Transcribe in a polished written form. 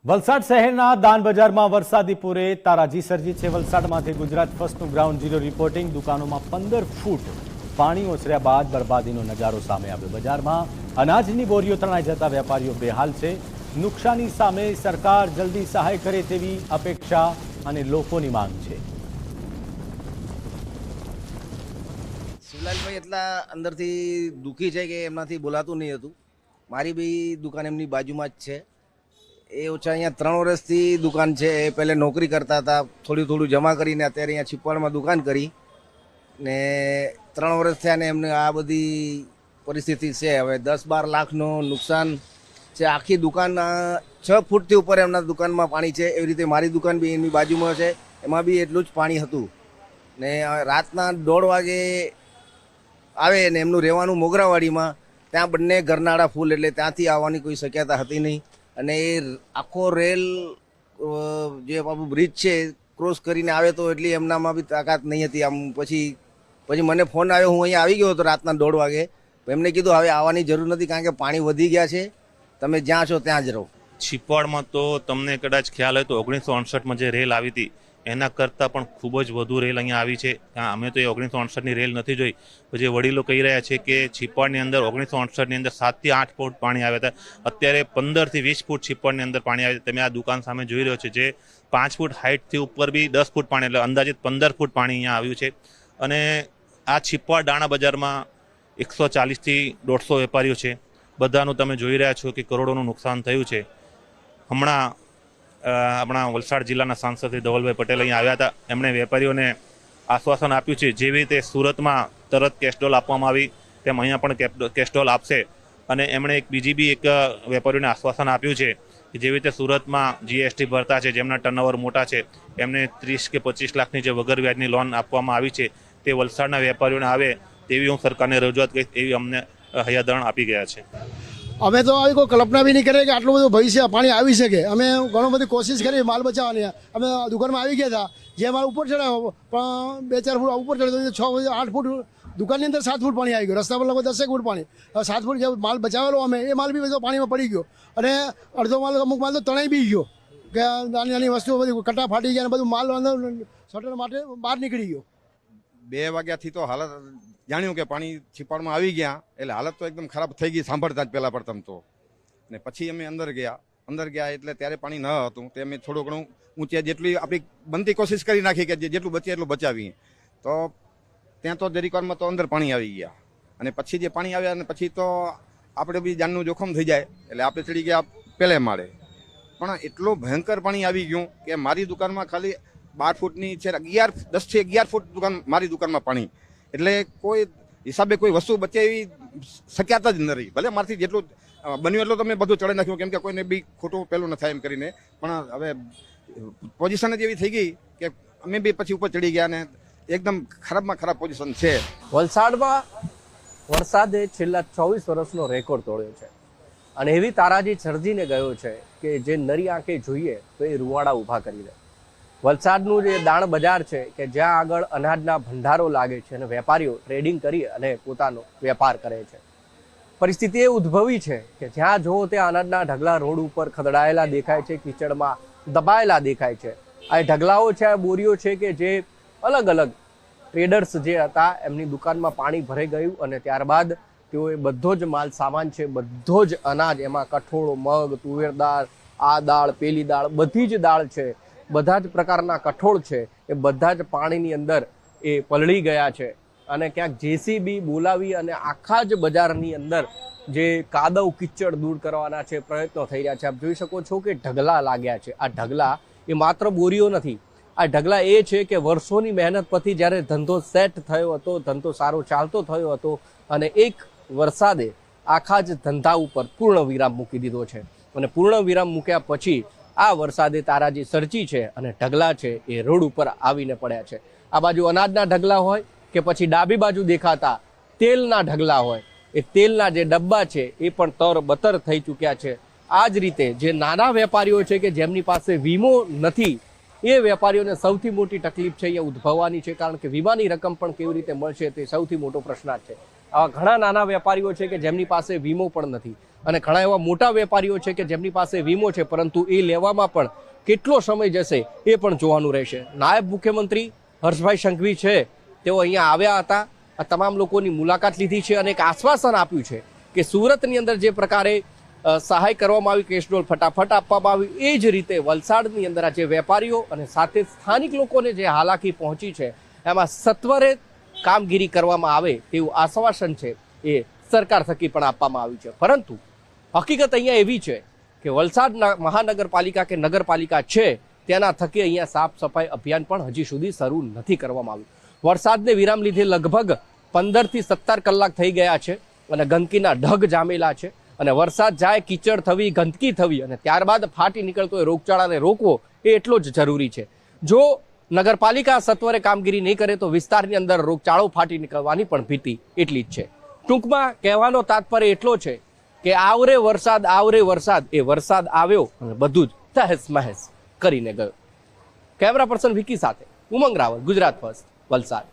વલસાડ શહેરના દાન બજારમાં વરસાદી પૂરે તારાજી સર્જી છે। વલસાડમાંથી ગુજરાત ફર્સ્ટનું ગ્રાઉન્ડ ઝીરો રિપોર્ટિંગ। દુકાનોમાં 15 ફૂટ પાણી ઓસર્યા બાદ બરબાદીનો નજારો સામે આવ્યો। બજારમાં અનાજની બોરીઓ તણાઈ જતા વેપારીઓ બેહાલ છે। નુકસાની સામે સરકાર જલ્દી સહાય કરે તેવી અપેક્ષા અને લોકોની માંગ છે। શિવલાલભાઈ એટલા અંદરથી દુઃખી છે કે એમનાથી બોલાતું નહીં હતું। મારી બી દુકાન એમની બાજુમાં જ છે। એ ઓછા અહીંયા 3 વર્ષથી દુકાન છે। એ પહેલે નોકરી કરતા હતા, થોડું જમા કરીને અત્યારે અહીંયા છીપવાડમાં દુકાન કરી ને 3 વર્ષ થયા ને એમને આ બધી પરિસ્થિતિ છે। હવે 10-12 લાખનું નુકસાન છે। આખી દુકાન 6 ફૂટથી ઉપર એમના દુકાનમાં પાણી છે। એવી રીતે મારી દુકાન બી એમની બાજુમાં છે, એમાં બી એટલું જ પાણી હતું ને રાતના 1:30 વાગે આવે ને એમનું રહેવાનું મોગરાવાડીમાં, ત્યાં બંને ગરનાળા ફૂલ, એટલે ત્યાંથી આવવાની કોઈ શક્યતા હતી નહીં। અને એ આખો રેલ જે આપણું બ્રિજ છે ક્રોસ કરીને આવે તો એટલી એમનામાં બી તાકાત નહીં હતી। આમ પછી મને ફોન આવ્યો, હું અહીંયા આવી ગયો હતો રાતના 1:30 વાગે। એમને કીધું હવે આવવાની જરૂર નથી કારણ કે પાણી વધી ગયા છે, તમે જ્યાં છો ત્યાં જ રહો। છીપવાડમાં તો તમને કદાચ ખ્યાલ હોય તો 1968માં જે રેલ આવી હતી એના કરતાં પણ ખૂબ જ વધુ રેલ અહીંયા આવી છે। અમે તો એ 1968ની રેલ નથી જોઈ, જે વડીલો કહી રહ્યા છે કે છીપવાડની અંદર 1968ની અંદર 7 થી 8 ફૂટ પાણી આવ્યા હતા। અત્યારે 15 થી 20 ફૂટ છીપવાડની અંદર પાણી આવે છે। તમે આ દુકાન સામે જોઈ રહ્યો છો, જે 5 ફૂટ હાઇટથી ઉપર બી 10 ફૂટ પાણી, એટલે અંદાજિત 15 ફૂટ પાણી અહીંયા આવ્યું છે। અને આ છીપવાડ દાણા બજારમાં 140 થી 150 વેપારીઓ છે। બધાનું તમે જોઈ રહ્યા છો કે કરોડોનું નુકસાન થયું છે। હમણાં આપણા વલસાડ જિલ્લાના સાંસદ શ્રી ધવલભાઈ પટેલ અહીંયા આવ્યા હતા। એમણે વેપારીઓને આશ્વાસન આપ્યું છે જેવી રીતે સુરતમાં તરત કેશડોલ આપવામાં આવી તેમ અહીંયા પણ કેશડોલ આપશે। અને એમણે બીજી બી એક વેપારીઓને આશ્વાસન આપ્યું છે કે જેવી રીતે સુરતમાં જીએસટી ભરતા છે, જેમના ટર્નઓવર મોટા છે, એમને 30 કે 25 લાખની જે વગર વ્યાજની લોન આપવામાં આવી છે તે વલસાડના વેપારીઓને આવે તેવી હું સરકારને રજૂઆત કરીશ, એવી અમને હૈયાદરણ આપી ગયા છે। અમે તો આવી કોઈ કલ્પના બી નહીં કરીએ કે આટલું બધું ભવિષ્ય પાણી આવી શકે। અમે ઘણો બધી કોશિશ કરી માલ બચાવવાની। અમે દુકાનમાં આવી ગયા હતા, જે માલ ઉપર ચડાવ્યો પણ 2-4 ફૂટ ઉપર ચડ્યો, 6-8 ફૂટ દુકાનની અંદર 7 ફૂટ પાણી આવી ગયું, રસ્તા પર લગભગ 10 ફૂટ પાણી। 7 ફૂટ જે માલ બચાવેલો અમે, એ માલ બી બધો પાણીમાં પડી ગયો અને અડધો માલ, અમુક માલ તો તણાઈ બી ગયો કે નાની વસ્તુઓ બધી કટ્ટા ફાટી ગયા અને બધું માલ શટર માટે બહાર નીકળી ગયો। 2 વાગ્યાથી તો હાલત જાણ્યું કે પાણી છીપાડમાં આવી ગયા, એટલે હાલત તો એકદમ ખરાબ થઈ ગઈ સાંભળતા જ પહેલાં પ્રથમ તો। ને પછી અમે અંદર ગયા એટલે ત્યારે પાણી ન હતું, તે અમે થોડું ઘણું ઊંચે જેટલી આપણી બનતી કોશિશ કરી નાખી કે જેટલું બચે એટલું બચાવીએ। તો ત્યાં તો દરેકવારમાં તો અંદર પાણી આવી ગયા અને પછી જે પાણી આવ્યા અને પછી તો આપણે બી જાનનું જોખમ થઈ જાય, એટલે આપણે ચડી ગયા પહેલે માળે। પણ એટલું ભયંકર પાણી આવી ગયું કે મારી દુકાનમાં ખાલી 12 ફૂટની છે, 10 થી 11 ફૂટ દુકાન મારી દુકાનમાં પાણી, એટલે કોઈ હિસાબે કોઈ વસ્તુ બચે એવી શક્યતા જ ન રહી। ભલે મારથી જેટલું બન્યું એટલું તમે બધું ચડાવી નાખ્યું, કેમ કે કોઈને બી ખોટું પેલું ન થાય એમ કરીને, પણ હવે પોઝિશન જ એવી થઈ ગઈ કે અમે બી પછી ઉપર ચડી ગયા અને એકદમ ખરાબમાં ખરાબ પોઝિશન છે। વલસાડમાં વરસાદે છેલ્લા 24 વર્ષનો રેકોર્ડ તોડ્યો છે અને એવી તારાજી સર્જીને ગયો છે કે જે નરી આંખે જોઈએ તો એ રૂવાડા ઊભા કરી દે। વલસાડનું જે દાણ બજાર છે કે જ્યાં આગળ અનાજના ભંડારો લાગે છે અને વેપારીઓ ટ્રેડિંગ કરી અને પોતાનો વેપાર કરે છે। પરિસ્થિતિ એ ઉદ્ભવી છે કે જ્યાં જુઓ ત્યાં અનાજના ઢગલા રોડ ઉપર ખદડાયેલા દેખાય છે, કીચડમાં દબાયેલા દેખાય છે। આ ઢગલાઓ છે, આ બોરીઓ છે કે જે અલગ અલગ ટ્રેડર્સ જે હતા એમની દુકાનમાં પાણી ભરાઈ ગયું અને ત્યારબાદ તેઓએ બધો જ માલ સામાન છે, બધો જ અનાજ, એમાં કઠોળ, મગ, તુવેર દાળ, આ દાળ, પેલી દાળ, બધી જ દાળ છે, બધા જ પ્રકારના કઠોળ છે, એ બધા જ પાણીની અંદર એ પલળી ગયા છે। અને ક્યાંક જેસીબી બોલાવી અને આખા જ બજારની અંદર જે કાદવ કિચડ દૂર કરવાના છે પ્રયત્નો થઈ રહ્યા છે। આપ જોઈ શકો છો કે ઢગલા લાગ્યા છે। આ ઢગલા એ માત્ર બોરીઓ નથી, આ ઢગલા એ છે કે વર્ષોની મહેનત પછી જ્યારે ધંધો સેટ થયો હતો, ધંધો સારો ચાલતો થયો હતો અને એક વરસાદે આખા જ ધંધા ઉપર પૂર્ણ વિરામ મૂકી દીધો છે। અને પૂર્ણ વિરામ મૂક્યા પછી આ વરસાદે તારાજી સર્જી છે અને ઢગલા છે એ રોડ ઉપર આવીને પડ્યા છે। આ બાજુ અનાજના ઢગલા હોય કે પછી ડાબી બાજુ દેખાતા તેલના ઢગલા હોય, એ તેલના જે ડબ્બા છે એ પણ તરબતર થઈ ચૂક્યા છે। આ જ રીતે જે નાના વેપારીઓ છે કે જેમની પાસે વીમો નથી, એ વેપારીઓને સૌથી મોટી તકલીફ છે અહીંયા ઉદ્ભવવાની છે, કારણ કે વીમાની રકમ પણ કેવી રીતે મળશે તે સૌથી મોટો પ્રશ્ન છે। આવા ઘણા નાના વેપારીઓ છે કે જેમની પાસે વીમો પણ નથી અને ઘણા એવા મોટા વેપારીઓ છે કે જેમની પાસે વીમો છે પરંતુ એ લેવામાં પણ કેટલો સમય જશે એ પણ જોવાનું રહેશે. નાયબ મુખ્યમંત્રી હર્ષભાઈ સંઘવી છે, તેઓ અહીંયા આવ્યા હતા, આ તમામ લોકોની મુલાકાત લીધી છે અને એક આશ્વાસન આપ્યું છે કે સુરતની અંદર જે પ્રકારે સહાય કરવામાં આવી, કેશડોલ ફટાફટ આપવામાં આવી, એ જ રીતે વલસાડની અંદર આ જે વેપારીઓ અને સાથે સ્થાનિક લોકોને જે હાલાકી પહોંચી છે એમાં સત્વરે કામગીરી કરવામાં આવે તેવું આશ્વાસન છે એ સરકાર થકી પણ આપવામાં આવ્યું છે. પરંતુ હકીકત અહીંયા એવી છે કે વલસાડ મહાનગરપાલિકા કે નગરપાલિકા છે તેના થકી અહીંયા સાફ સફાઈ અભિયાન પણ હજી સુધી શરૂ નથી કરવામાં આવ્યું. વરસાદને વિરામ લીધે લગભગ 15 થી 17 કલાક થઈ ગયા છે અને ગંદકીના ઢગ જામેલા છે અને વરસાદ જાય, કીચડ થવી, ગંદકી થવી અને ત્યારબાદ ફાટી નીકળતો એ રોગચાળાને રોકવો એ એટલો જ જરૂરી છે. જો નગરપાલિકા સત્વરે કામગીરી નહીં કરે તો વિસ્તારની અંદર રોગચાળો ફાટી નીકળવાની પણ ભીતિ એટલી જ છે. ટૂંકમાં કહેવાનો તાત્પર્ય એટલો છે કે આવરે વરસાદ એ વરસાદ આવ્યો અને બધું જ તહેસ મહેસ કરીને ગયો. કેમેરા પર્સન વિકી સાથે ઉમંગ રાવલ, ગુજરાત ફર્સ્ટ, વલસાડ.